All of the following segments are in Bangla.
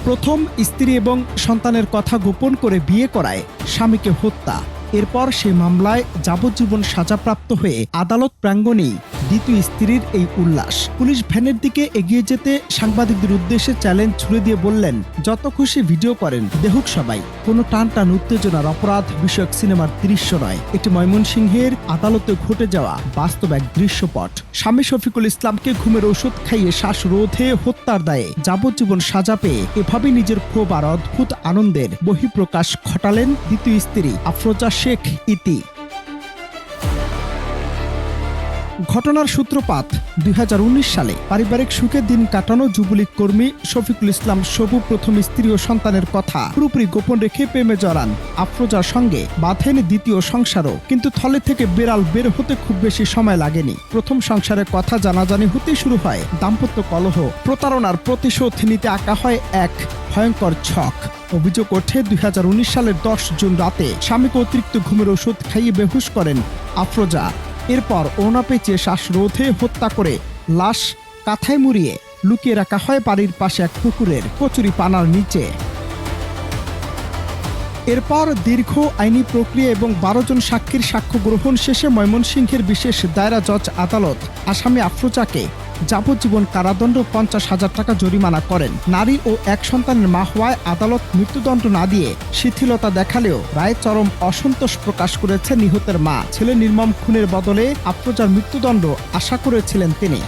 প্রথম স্ত্রী এবং সন্তানের কথা গোপন করে বিয়ে করায় স্বামীকে হত্যা। এরপর সে মামলায় যাবজ্জীবন সাজাপ্রাপ্ত হয়ে আদালত প্রাঙ্গণেই দ্বিতীয় স্ত্রীর এই উল্লাস। পুলিশ ভ্যানের দিকে এগিয়ে যেতে সাংবাদিকদের উদ্দেশ্যে চ্যালেঞ্জ ছুড়ে দিয়ে বললেন, যত খুশি ভিডিও করেন, দেখুক সবাই, কোনো টান উত্তেজনার অপরাধ বিষয়ক সিনেমার দৃশ্য নয়, এটি ময়মনসিংহের আদালতে ঘটে যাওয়া বাস্তব এক দৃশ্যপট। স্বামী শফিকুল ইসলামকে ঘুমের ওষুধ খাইয়ে শ্বাসরোধে হত্যার দায়ে যাবজ্জীবন সাজা পেয়ে এভাবে নিজের ক্ষোভ আর অদ্ভুত আনন্দের বহিঃপ্রকাশ ঘটালেন দ্বিতীয় স্ত্রী আফরোজা শেখ ইতি। ঘটনার সূত্রপাত 2019 সালে। পারিবারিক সুখের দিন কাটানো যুবলীগ কর্মী শফিকুল ইসলাম শফু প্রথম স্ত্রী ও সন্তানের কথা পুরোপুরি গোপন রেখে প্রেমে জড়ান আফরোজার সঙ্গে, বাঁধেন দ্বিতীয় সংসারও। কিন্তু থলে থেকে বেড়াল বের হতে খুব বেশি সময় লাগেনি। প্রথম সংসারের কথা জানাজানি হতেই শুরু হয় দাম্পত্য কলহ। প্রতারণার প্রতিশোধ নিতে আঁকা হয় এক ভয়ঙ্কর ছক। অভিযোগ ওঠে 2019 সালের 10 জুন রাতে স্বামীকে অতিরিক্ত ঘুমের ওষুধ খাইয়ে বেহুশ করেন আফরোজা। এরপর ওড়না পেঁচিয়ে শ্বাসরোধে হত্যা করে লাশ কাঁথায় মুড়িয়ে লুকিয়ে রাখা হয় বাড়ির পাশে এক পুকুরের কচুরি পানার নিচে। এরপর দীর্ঘ আইনি প্রক্রিয়া এবং 12 জন সাক্ষীর সাক্ষ্য গ্রহণ শেষে ময়মনসিংহের বিশেষ দায়রা জজ আদালত আসামি আফরোজাকে যাবজ্জীবন কারাদণ্ড 50,000 টাকা জরিমানা করেন। নারী ও এক সন্তানের মা হওয়ায় আদালত মৃত্যুদণ্ড না দিয়ে শিথিলতা দেখালেও রায়ে চরম অসন্তোষ প্রকাশ করেছে নিহতের মা। ছেলে নির্মম খুনের বদলে আফরোজার মৃত্যুদণ্ড আশা করেছিলেন তিনি।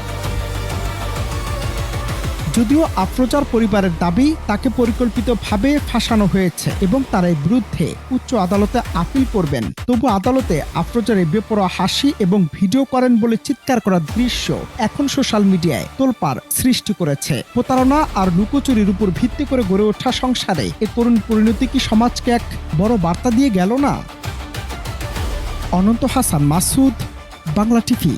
যদিও আফরোজার পরিবারের দাবি তাকে পরিকল্পিতভাবে ফাঁসানো হয়েছে এবং তার এই বিরুদ্ধে উচ্চ আদালতে আপিল করবেন, তবু আদালতে আফরোজার এই বেপরোয়া হাসি এবং ভিডিও করেন বলে চিৎকার করার দৃশ্য এখন সোশ্যাল মিডিয়ায় তোলপাড় সৃষ্টি করেছে। প্রতারণা আর লুকোচুরির উপর ভিত্তি করে গড়ে ওঠা সংসারে এ করুণ পরিণতি কি সমাজকে এক বড় বার্তা দিয়ে গেল না? অনন্ত হাসান মাসুদ, বাংলা টিভি।